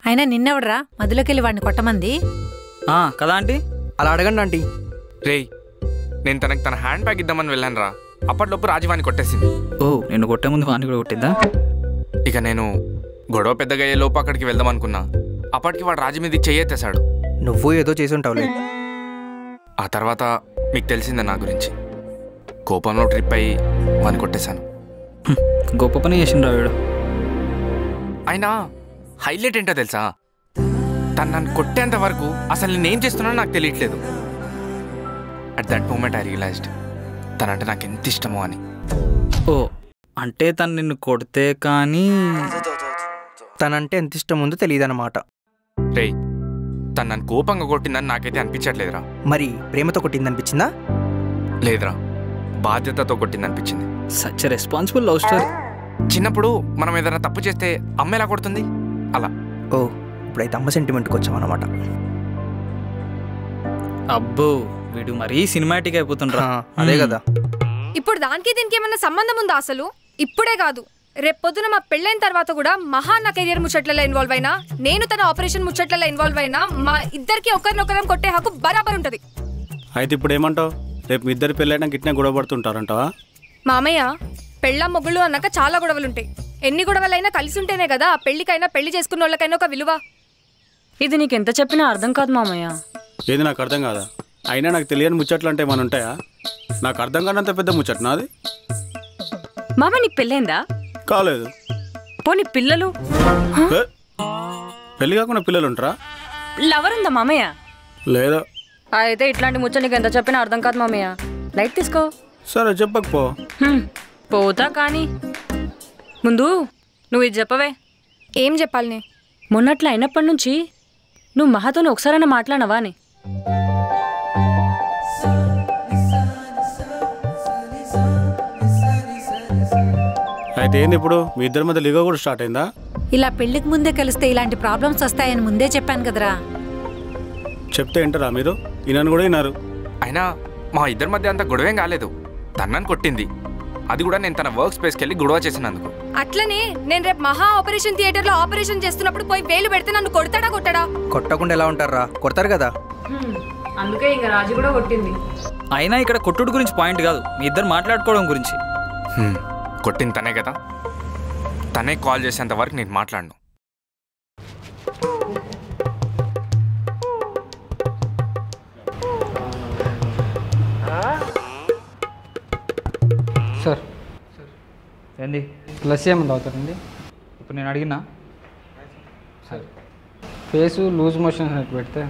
అయినా నిన్నెవడరా మధ్యలోకెళ్ళి వాడిని కొట్టమంది కదా ఆంటీ? అలా అడగండి ఆంటీ. రేయ్, నేను తనకి తన హ్యాండ్ బ్యాగ్ ఇద్దామని వెళ్ళాను రా, అప్పట్లోపు రాజీవాణి కొట్టేసింది. ఓ, నేను కొట్టే ముందు వాణి కూడా కొట్టిందా? ఇక నేను గొడవ పెద్దగా అయ్యే లోపు అక్కడికి వెళ్దాం అనుకున్నా. అప్పటికి వాడు రాజీ మీదకి చెయ్యెత్తేశాడు. నువ్వు ఏదో చేసి ఉంటావులే. ఆ తర్వాత మీకు తెలిసిందే నా గురించి. కోపంలో ట్రిప్ అయ్యి వాని కొట్టేశాను. గొప్ప పని చేసిండ్రా వీడు. అయినా హైలైట్ ఏంటో తెలుసా, తను నన్ను కొట్టేంత వరకు అసలు నేనేం చేస్తున్నానో నాకు తెలియట్లేదు. At that moment I realised తనంటే నాకు ఎంత ఇష్టమో అని. ఓ, అంటే తను నిన్ను కొడితే కానీ తనంటే ఎంత ఇష్టం ఉందో తెలియదు అన్నమాట. రేయ్, తను నన్ను కోపంగా కొట్టిందని నాకైతే అనిపించట్లేదురా. మరి ప్రేమతో కొట్టిందనిపించిందా? లేదురా, బాధ్యతతో కొట్టిందనిపించింది. Such responsible love story. చిన్నప్పుడు మనం ఏదైనా తప్పు చేస్తే అమ్మ ఎలా కొడుతుంది అలా. ఓ, ఇప్పుడైతే అమ్మ సెంటిమెంట్కి వచ్చామన్నమాట. అబ్బో, వీడు మరీ సినిమాటిక్ అయిపోతుండ్రా. అదే కదా. ఇప్పుడు దానికి దీనికి ఏమన్నా సంబంధం ఉందా అసలు? ఇప్పుడే కాదు, రేపు పొద్దున మా పెళ్ళైన తర్వాత కూడా మహా నా కెరియర్ ముచ్చట్లలో ఇన్వాల్వ్ అయినా, నేను తన ఆపరేషన్ ముచ్చట్లలో ఇన్వాల్వ్ అయినా, మా ఇద్దరికి ఒకరినొకరం కొట్టే హక్కు బరాబర్ ఉంటది. అయితే ఇప్పుడు ఏమంటావు? రేపు మీ ఇద్దరు పెళ్ళైనా గిట్నే గొడవ పడుతుంటారంటావా? మామయ్య, పెళ్ళ మొగుళ్ళు అన్నాక చాలా గొడవలుంటాయి. ఎన్ని గొడవలైనా కలిసి ఉంటేనే కదా ఆ పెళ్లికైనా, పెళ్లి చేసుకున్న వాళ్ళకైనా ఒక విలువ. ఇది నీకెంత చెప్పినా అర్థం కాదు మామయ్య. ఏది నాకు అర్థం కాదా? అయినా నాకు తెలియని ముచ్చట్లు అంటే ఏమైనా ఉంటాయా? నాకు అర్థం కానంత పెద్ద ముచ్చట నాది. మామ, నీకు పెళ్ళైందా? కాలేదు. పోనీ పిల్లలు? పెళ్లి కాకుండా పిల్లలు ఉంటారా? లవర్ ఉందా మామయ్య? లేదా. అయితే ఇట్లాంటి ముచ్చట నీకు ఎంత చెప్పినా అర్థం కాదు మామయ్య. లైట్ తీసుకో. సరే, చెప్పకపో. పోతా కానీ ముందు నువ్వు ఇది చెప్పవే. ఏం చెప్పాలి? మొన్నట్లు అయినప్పటి నుంచి నువ్వు మహాతోని ఒకసారైనా మాట్లాడవా అని. అయితే ఏంది ఇప్పుడు? మీ ఇద్దరి మధ్య లిగో కూడా స్టార్ట్ అయిందా? ఇలా పెళ్లికి ముందే కలిస్తే ఇలాంటి ప్రాబ్లమ్స్ వస్తాయని ముందే చెప్పాను కదరా. చెప్తే వింటారా మీరు? ఈయనను కూడా విన్నారు. అయినా మా ఇద్దరి మధ్య అంత గొడవేం కాలేదు. తనని కొట్టింది, అది కూడా నేను తన వర్క్ స్పేస్కి వెళ్ళి గొడవ చేసినందుకు. అట్లనే నేను రేపు మహా ఆపరేషన్ థియేటర్ లో ఆపరేషన్ చేస్తున్నప్పుడు పోయి వేలు పెడితే నన్ను కొడతాడా కొట్టడా? కొట్టకుండా ఎలా ఉంటారా? కొడతారు కదా. అందుకే ఇంకా రాజు కూడా కొట్టింది. అయినా ఇక్కడ కొట్టుడు గురించి పాయింట్ కాదు, మీ ఇద్దరు మాట్లాడుకోవడం గురించి. కొట్టింది తనే కదా, తనే కాల్ చేసేంత వరకు నేను మాట్లాడను. సార్ ఏంది ప్లస్ ఏమన్నా అవుతారండి? ఇప్పుడు నేను అడిగినా సార్, ఫేసు లూజ్ మోషన్స్ అని పెడితే.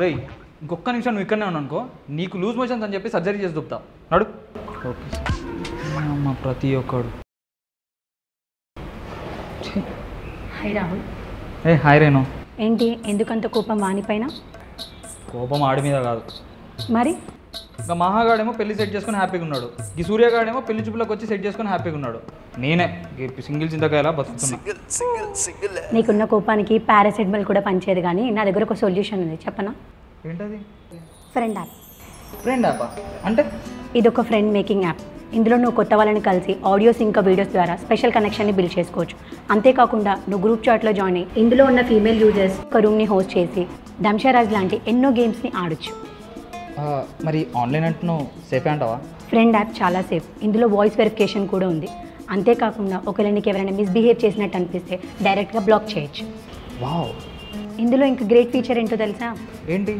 రేయ్, ఇంకొక నిమిషం నువ్వు ఇక్కడనే ఉన్నాను అనుకో, నీకు లూజ్ మోషన్స్ అని చెప్పి సర్జరీ చేసి చూపుతా. నడు. Okay sir. అమ్మ, ప్రతి ఒక్కడు. హాయ్ రాహుల్. హాయ్ రేణు. ఏంటి, ఎందుకంత కోపం వానిపైన? కోపం ఆడి మీద కాదు మరి. ఇంకా మహాగాడేమో పెళ్లి సెట్ చేసుకుని హ్యాపీగా ఉన్నాడు, ఈ సూర్యగాడేమో పెళ్లి చూపులకు వచ్చి సెట్ చేసుకుని హ్యాపీగా ఉన్నాడు. నేనే సింగిల్ చింతకాయలా బతుకుతున్నా. నీకున్న కోపానికి పారాసెటమాల్ కూడా పనిచేయదు, కానీ నా దగ్గర ఒక సొల్యూషన్ ఉంది, చెప్పనా? ఏంటది? Friend app. ఫ్రెండ్ యాపా అంటే? ఇది ఒక ఫ్రెండ్ మేకింగ్ యాప్. ఇందులో నువ్వు కొత్త వాళ్ళని కలిసి ఆడియోస్ ఇంకా వీడియోస్ ద్వారా స్పెషల్ కనెక్షన్ని బిల్డ్ చేసుకోవచ్చు. అంతేకాకుండా నువ్వు గ్రూప్ చాట్లో జాయిన్ అయ్యి ఇందులో ఉన్న ఫీమేల్ యూజర్స్ ఒక రూమ్ని హోస్ట్ చేసి దంషరాజ్ లాంటి ఎన్నో గేమ్స్ని ఆడొచ్చు. మరి ఆన్లైన్ అంటున్నావు, సేఫే అంటావా? ఫ్రెండ్ యాప్ చాలా సేఫ్. ఇందులో వాయిస్ వెరిఫికేషన్ కూడా ఉంది. అంతేకాకుండా ఒకవేళ నీకు ఎవరైనా మిస్బిహేవ్ చేసినట్టు అనిపిస్తే డైరెక్ట్గా బ్లాక్ చేయొచ్చు. వావ్. ఇందులో ఇంకా గ్రేట్ ఫీచర్ ఏంటో తెలుసా? ఏంటి?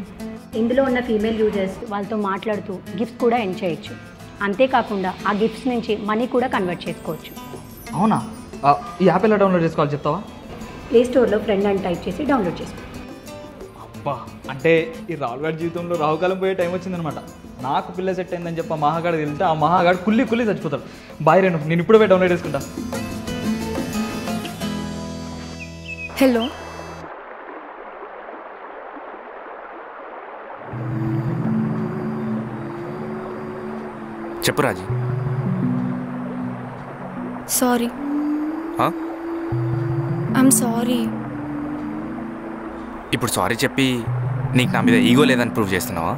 ఇందులో ఉన్న ఫీమేల్ యూజర్స్ వాళ్ళతో మాట్లాడుతూ గిఫ్ట్స్ కూడా ఎండ్ చేయొచ్చు. అంతేకాకుండా ఆ గిఫ్ట్స్ నుంచి మనీ కూడా కన్వర్ట్ చేసుకోవచ్చు. అవునా? ఈ యాప్ ఎలా డౌన్లోడ్ చేసుకోవాలి చెప్తావా? ప్లే స్టోర్లో ఫ్రెండ్ అని టైప్ చేసి డౌన్లోడ్ చేసుకో. అబ్బా, అంటే ఈ రాహుల్ గారి జీవితంలో రాహుకాలం పోయే టైం వచ్చిందనమాట. నాకు పిల్ల సెట్ అయిందని చెప్పి ఆ మహాగాడు తెలిస్తే ఆ మహాగాడు కుల్లి చచ్చిపోతాడు. బాయ్ రేణు, నేను ఇప్పుడు పోయి డౌన్లోడ్ చేసుకుంటా. హలో, చెప్పు రాజీ. సారీ. I'm sorry. ఇప్పుడు సారీ చెప్పి నీకు నా మీద ఈగో లేదని ప్రూవ్ చేస్తున్నావా?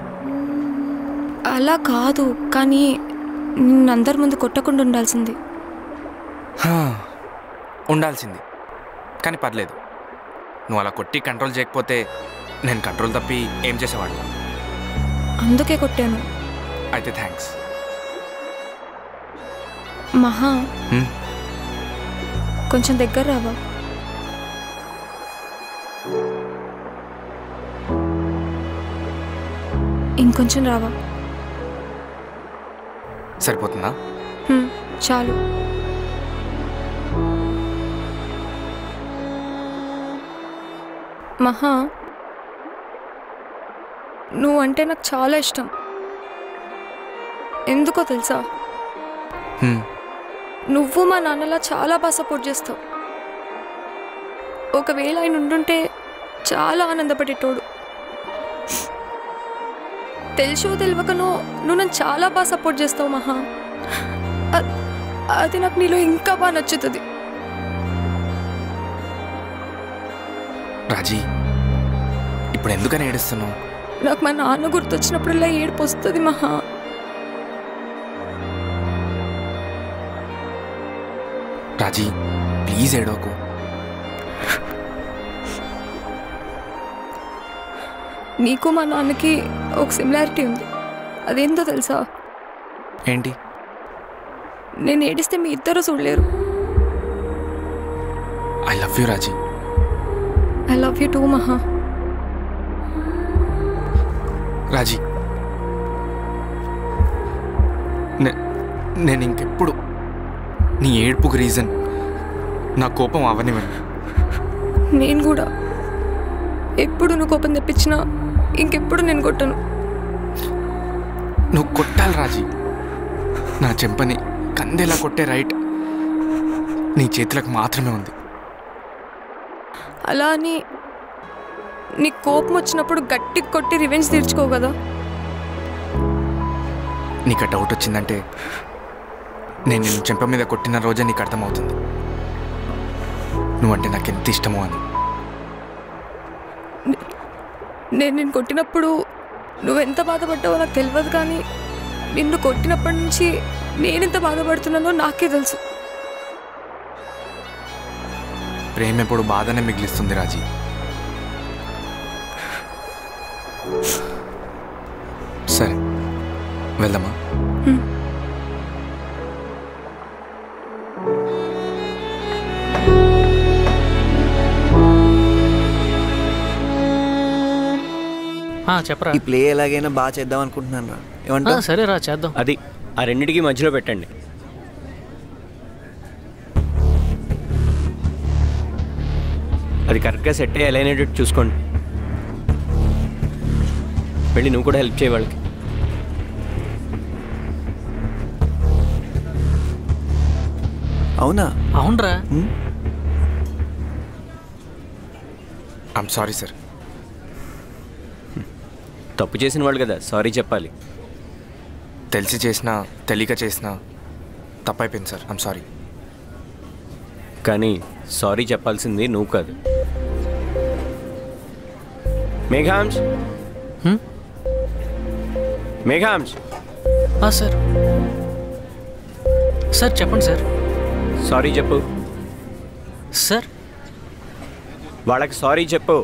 అలా కాదు, కానీ నిన్ను అందరి ముందు కొట్టకుండా ఉండాల్సింది. ఉండాల్సింది, కానీ పర్లేదు. నువ్వు అలా కొట్టి కంట్రోల్ చేయకపోతే నేను కంట్రోల్ తప్పి ఏం చేసేవాడిని. అందుకే కొట్టాను. అయితే థ్యాంక్స్. మహా, కొంచెం దగ్గర రావా? ఇంకొంచెం రావా? సరిపోతుందా? చాలు. మహా, నువ్వంటే నాకు చాలా ఇష్టం. ఎందుకో తెలుసా? నువ్వు మా నాన్నలా చాలా బాగా సపోర్ట్ చేస్తావు. ఒకవేళ ఆయన ఉండుంటే చాలా ఆనందపడేటోడు. తెలుసో తెలియకనో నువ్వు నన్ను చాలా బాగా సపోర్ట్ చేస్తావు మహా. అది నాకు నీలో ఇంకా బాగా నచ్చుతుంది. రాజీ, ఇప్పుడు ఎందుకని ఏడుస్తున్నావు? నాకు మా నాన్న గుర్తొచ్చినప్పుడల్లా ఏడుపు వస్తుంది మహా. రాజీ, ప్లీజ్ ఏడవకు. నీకు మా నాన్నకి ఒక సిమిలారిటీ ఉంది. అదేందో తెలుసా? ఏంటి? నేను ఏడిస్తే మీ ఇద్దరు చూడలేరు. I love you Raji. I love you two మహా. రాజీ, నేను ఇంకెప్పుడు నీ ఏడుపుకు రీజన్ నా కోపం అవనివ్వండి. నేను కూడా ఎప్పుడు నువ్వు కోపం తెప్పించినా ఇంకెప్పుడు నేను కొట్టను. నువ్వు కొట్టాలి రాజీ. నా చెంపని కందేలా కొట్టే రైట్ నీ చేతులకు మాత్రమే ఉంది. అలా అని నీ కోపం వచ్చినప్పుడు గట్టి కొట్టి రివెంజ్ తీర్చుకో కదా. నీకు ఆ డౌట్ వచ్చిందంటే నేను నిన్ను చెంప మీద కొట్టిన రోజే నీకు అర్థమవుతుంది నువ్వంటే నాకు ఎంత ఇష్టమో అని. నేను నిన్ను కొట్టినప్పుడు నువ్వెంత బాధపడ్డావో నాకు తెలియదు, కానీ నిన్ను కొట్టినప్పటి నుంచి నేనెంత బాధపడుతున్నానో నాకే తెలుసు. ప్రేమ ఎప్పుడు బాధనే మిగిలిస్తుంది రాజీ. సరే వెళ్దామా? చెప్పరా. ఈ ప్లే ఎలాగైనా బాగా చేద్దాం అనుకుంటున్నాను రా. ఏమంటా? సరే రా చేద్దాం. అది ఆ రెండింటికి మధ్యలో పెట్టండి. అది కరెక్ట్గా సెట్ అయ్యి అలైనట్టు చూసుకోండి. వెళ్ళి నువ్వు కూడా హెల్ప్ చేయ వాళ్ళకి. అవునా? అవునరా. I'm sorry sir. తప్పు చేసిన వాళ్ళు కదా సారీ చెప్పాలి. తెలిసి చేసినా తెలియక చేసినా తప్పైపోయింది సార్. I'm sorry. కానీ సారీ చెప్పాల్సింది నువ్వు కాదు. మేఘాంశ్, మేఘాంశ్. సార్ సార్ చెప్పండి సార్. సారీ చెప్పు సార్. వాళ్ళకి సారీ చెప్పు.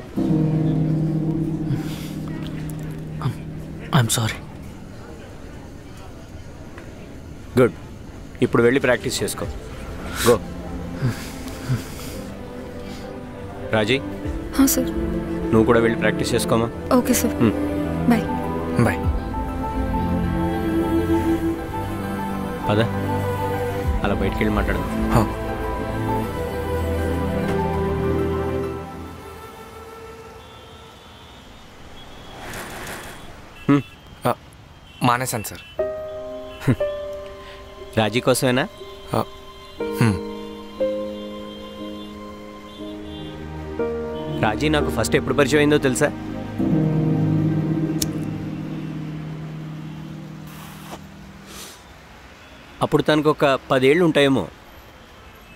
I'm sorry. గుడ్. ఇప్పుడు వెళ్ళి ప్రాక్టీస్ చేసుకో. గో. రాజీ, సార్. నువ్వు కూడా వెళ్ళి ప్రాక్టీస్ చేసుకోమా? Okay sir. బాయ్. బాయ్. పద, అలా బయటికి వెళ్ళి మాట్లాడదాం. మానేశాను సార్. రాజీ కోసమేనా? రాజీ నాకు ఫస్ట్ ఎప్పుడు పరిచయం అయిందో తెలుసా? అప్పుడు తనకు ఒక 10 ఏళ్ళు ఉంటాయేమో.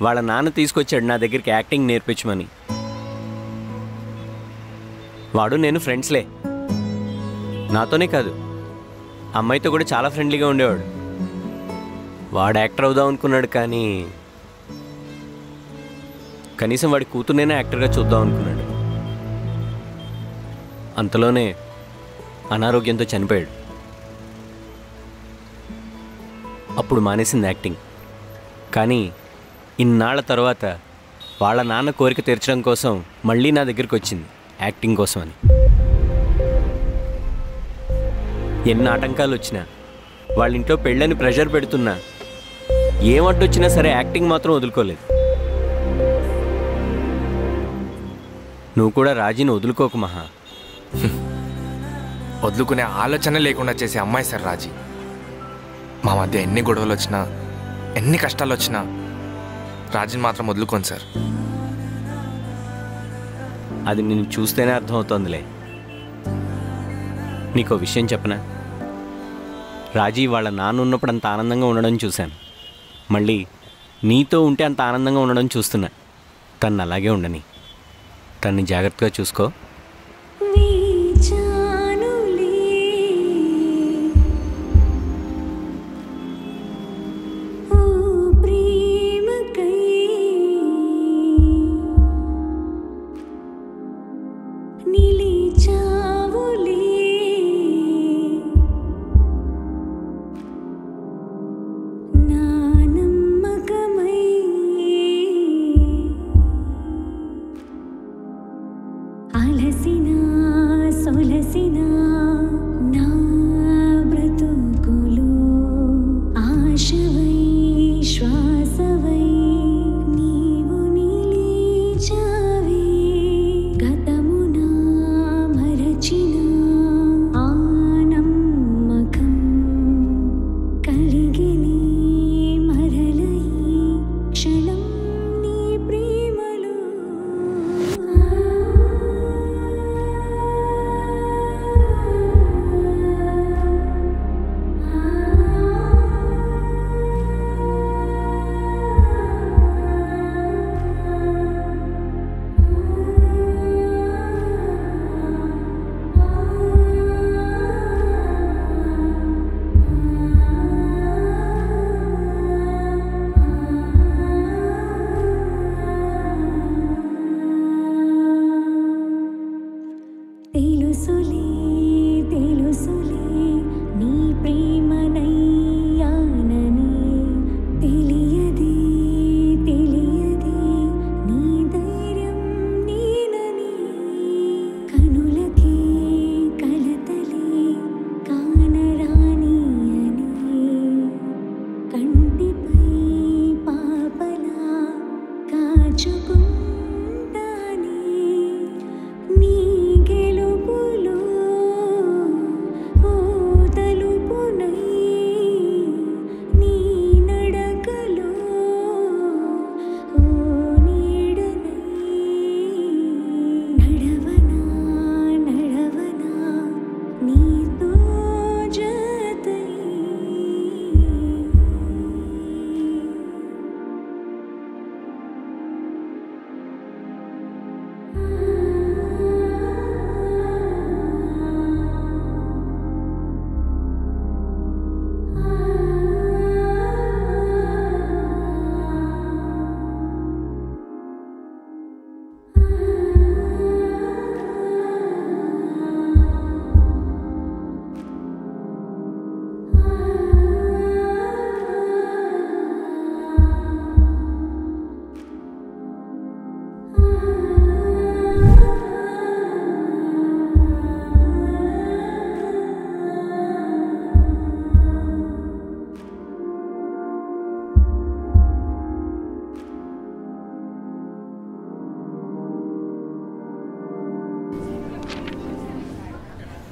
వాళ్ళ నాన్న తీసుకొచ్చాడు నా దగ్గరికి యాక్టింగ్ నేర్పించమని. వాడు నేను ఫ్రెండ్స్లే. నాతోనే కాదు, అమ్మాయితో కూడా చాలా ఫ్రెండ్లీగా ఉండేవాడు. వాడు యాక్టర్ అవుదాం అనుకున్నాడు, కానీ కనీసం వాడి కూతుర్నైనా యాక్టర్గా చూద్దాం అనుకున్నాడు. అంతలోనే అనారోగ్యంతో చనిపోయాడు. అప్పుడు మానేసింది యాక్టింగ్. కానీ ఇన్నాళ్ల తర్వాత వాళ్ళ నాన్న కోరిక తీర్చడం కోసం మళ్ళీ నా దగ్గరికి వచ్చింది, యాక్టింగ్ కోసం అని. ఎన్ని ఆటంకాలు వచ్చినా, వాళ్ళ ఇంట్లో పెళ్ళని ప్రెషర్ పెడుతున్నా, ఏమడ్డొచ్చినా సరే యాక్టింగ్ మాత్రం వదులుకోలేదు. నువ్వు కూడా రాజీని వదులుకోకు మహా. వదులుకునే ఆలోచన లేకుండా చేసే అమ్మాయి సార్ రాజీ. మా మధ్య ఎన్ని గొడవలు వచ్చినా, ఎన్ని కష్టాలు వచ్చినా రాజీని మాత్రం వదులుకోను సార్. అది నేను చూస్తేనే అర్థమవుతోందిలే. నీకో విషయం చెప్పనా? రాజీ వాళ్ళ నాన్న ఉన్నప్పుడు అంత ఆనందంగా ఉండడం చూశాను, మళ్ళీ నీతో ఉంటే అంత ఆనందంగా ఉండడం చూస్తున్నా. తను అలాగే ఉండని, తన్ని జాగ్రత్తగా చూసుకో.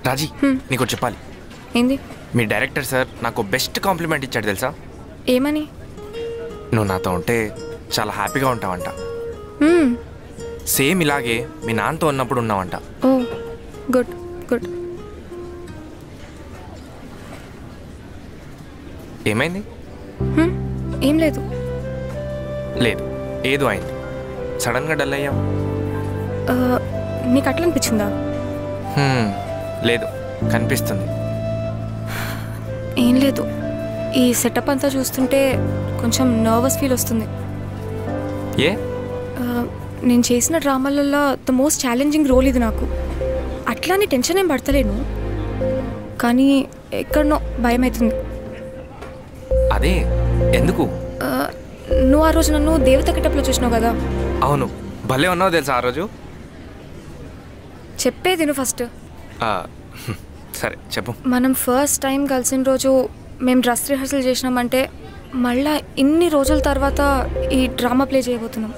రాజీ, నీకు చెప్పాలి. ఏంది? మీ డైరెక్టర్ సార్ నాకు బెస్ట్ కాంప్లిమెంట్ ఇచ్చాడు తెలుసా? ఏమని? నువ్వు నాతో ఉంటే చాలా హ్యాపీగా ఉంటావంట. సేమ్ ఇలాగే మీ నాన్నతో ఉన్నప్పుడు ఉన్నావంట. ఓ గుడ్ గుడ్. ఏమైంది? ఏం లేదు. లేదు, ఏదో అయింది. సడన్గా డల్ అయ్యాం. నీకు అట్లా అనిపించిందా? లేదు, కనిపిస్తుంది. ఏం లేదు, ఈ సెటప్ అంతా చూస్తుంటే కొంచెం నర్వస్ ఫీల్ వస్తుంది. ఏ? నేను చేసిన డ్రామాలలో ద మోస్ట్ ఛాలెంజింగ్ రోల్ ఇది నాకు. అట్లా అని టెన్షన్ ఏం పడతలేను, కానీ ఎక్కడనో భయం అవుతుంది. అదే ఎందుకు? నువ్వు ఆ రోజు నన్ను దేవత కిటప్లో చూసినావు కదా? అవును, భలే ఉన్నావు తెలుసా ఆ రోజు. చెప్పేది నువ్వు ఫస్ట్. సరే చెప్పు. మనం ఫస్ట్ టైం కలిసిన రోజు మేము డ్రెస్ రిహర్సల్ చేసినామంటే మళ్ళా ఇన్ని రోజుల తర్వాత ఈ డ్రామా ప్లే చేయబోతున్నాం.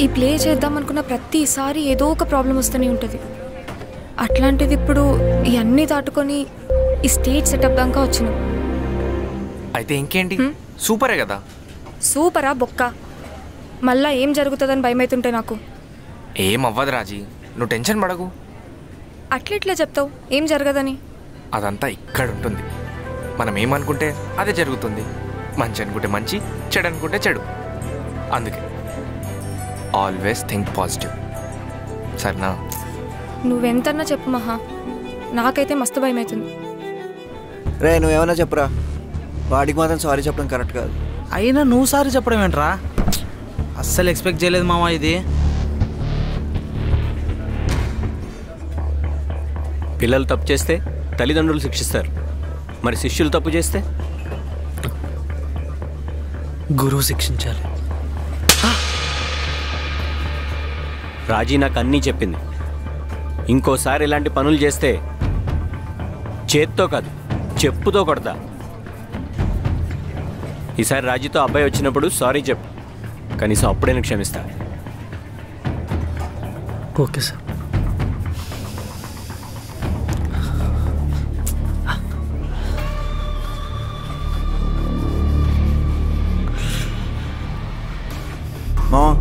ఈ ప్లే చేద్దాం అనుకున్న ప్రతిసారి ఏదో ఒక ప్రాబ్లం వస్తూనే ఉంటుంది. అట్లాంటిది ఇప్పుడు ఇవన్నీ దాటుకొని ఈ స్టేజ్ సెటప్ దాకా వచ్చినాం. అయితే ఇంకేంటి, సూపరే కదా. సూపరా బొక్క, మళ్ళా ఏం జరుగుతుందని భయమవుతుంటే నాకు. ఏం అవ్వదు రాజీ, నువ్వు టెన్షన్ పడకు. అట్లెట్లా చెప్తావు ఏం జరగదని? అదంతా ఇక్కడ ఉంటుంది. మనం ఏమనుకుంటే అదే జరుగుతుంది. మంచి అనుకుంటే మంచి, చెడు అనుకుంటే చెడు. అందుకే ఆల్వేస్ థింక్ పాజిటివ్, సరేనా? నువ్వెంతన్నా చెప్పు మహా, నాకైతే మస్తు భయం అవుతుంది. రే నువ్వేమన్నా చెప్పురా, వాడికి మాత్రం సారీ చెప్పడం కరెక్ట్ కాదు. అయినా నువ్వు సారీ చెప్పడం ఏంట్రా? అస్సలు ఎక్స్పెక్ట్ చేయలేదు మామ ఇది. పిల్లలు తప్పు చేస్తే తల్లిదండ్రులు శిక్షిస్తారు, మరి శిష్యులు తప్పు చేస్తే గురువు శిక్షించాలి. రాజీ నాకు అన్నీ చెప్పింది. ఇంకోసారి ఇలాంటి పనులు చేస్తే చేత్తో కాదు చెప్పుతో కొడతా. ఈసారి రాజీతో అబ్బాయి వచ్చినప్పుడు సారీ చెప్పు, కనీసం అప్పుడే నేను క్షమిస్తా. Okay sir.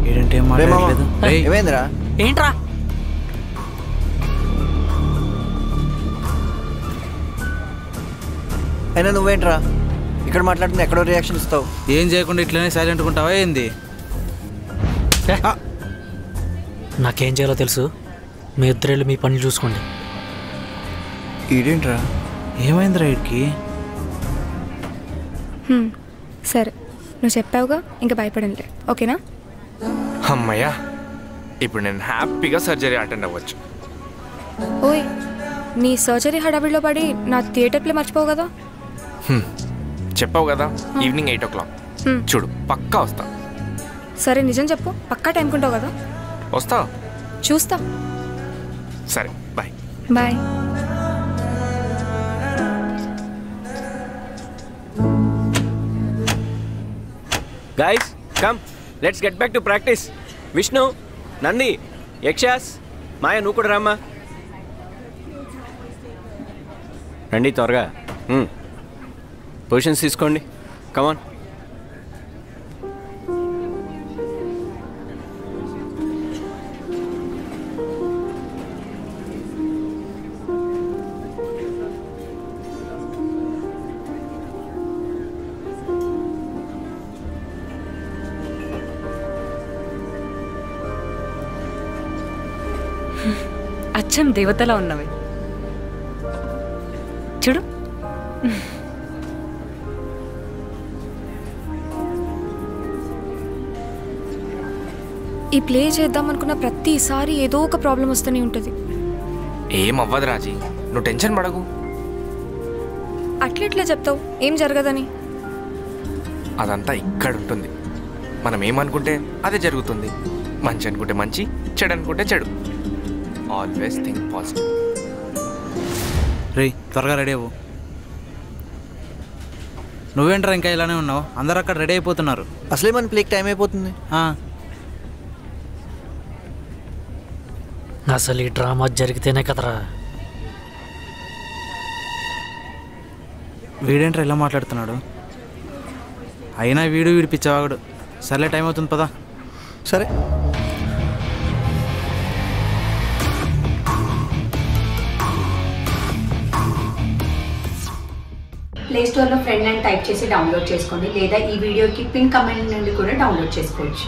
ఏంటంటే ఏమైందిరా? ఏంట్రా? అయినా నువ్వేంట్రా ఇక్కడ మాట్లాడుతున్నా, ఎక్కడో రియాక్షన్ ఇస్తావు? ఏం చేయకుండా ఇట్లనే సైలెంట్ ఉంటావా ఏంది? నాకేం చేయాలో తెలుసు, మీ ఇద్దరు మీ పనులు చూసుకోండి. ఈడేంట్రా? ఏమైందిరా వీడికి? సరే నువ్వు చెప్పావుగా, ఇంకా భయపడంలే, ఓకేనా? అమ్మయ్యా, ఇప్పుడు నేను హ్యాపీగా సర్జరీ అటెండ్ అవ్వచ్చు. ఓయ్, నీ సర్జరీ హడావిడిలో పడి నా థియేటర్ ప్లే మర్చిపోవు కదా? చెప్పావు కదా ఈవినింగ్ 8 o'clock. చూడు పక్కా వస్తా. సరే నిజం చెప్పు, పక్కా టైంకి ఉంటావు కదా? వస్తా, చూస్తా. సరే bye. Bye. Guys come, let's get back to practice. Vishnu, Nandi, Yakshas, Maya నువ్వు కూడా రామ్మా. రండి త్వరగా. పొజిషన్స్ తీసుకోండి, కమాన్. అచ్చం దేవతలా ఉన్నవి చూడు. ఈ ప్లే చేద్దాం అనుకున్న ప్రతిసారి ఏదో ఒక ప్రాబ్లం వస్తూనే ఉంటుంది. ఏం అవ్వదు రాజీ, నువ్వు టెన్షన్ పడకు. అట్లెట్లా చెప్తావు ఏం జరగదని? అదంతా ఇక్కడ ఉంటుంది. మనం ఏమనుకుంటే అదే జరుగుతుంది. మంచి అనుకుంటే మంచి, చెడు అనుకుంటే చెడు. Always think positive. రే త్వరగా రెడీ అవ్వు. నువ్వేంట్రా ఇంకా ఇలానే ఉన్నావు? అందరు అక్కడ రెడీ అయిపోతున్నారు. అసలే మన ప్లేక్ టైం అయిపోతుంది. అసలు ఈ డ్రామా జరిగితేనే కదరా. వీడేంట్రా ఇలా మాట్లాడుతున్నాడు? అయినా వీడు పిచ్చవాగుడు. సర్లే టైం అవుతుంది పదా. సరే ప్లే స్టోర్లో ఫ్రెండ్ అని టైప్ చేసి డౌన్లోడ్ చేసుకోండి, లేదా ఈ వీడియోకి పిన్ కమెంట్ నుండి కూడా డౌన్లోడ్ చేసుకోవచ్చు.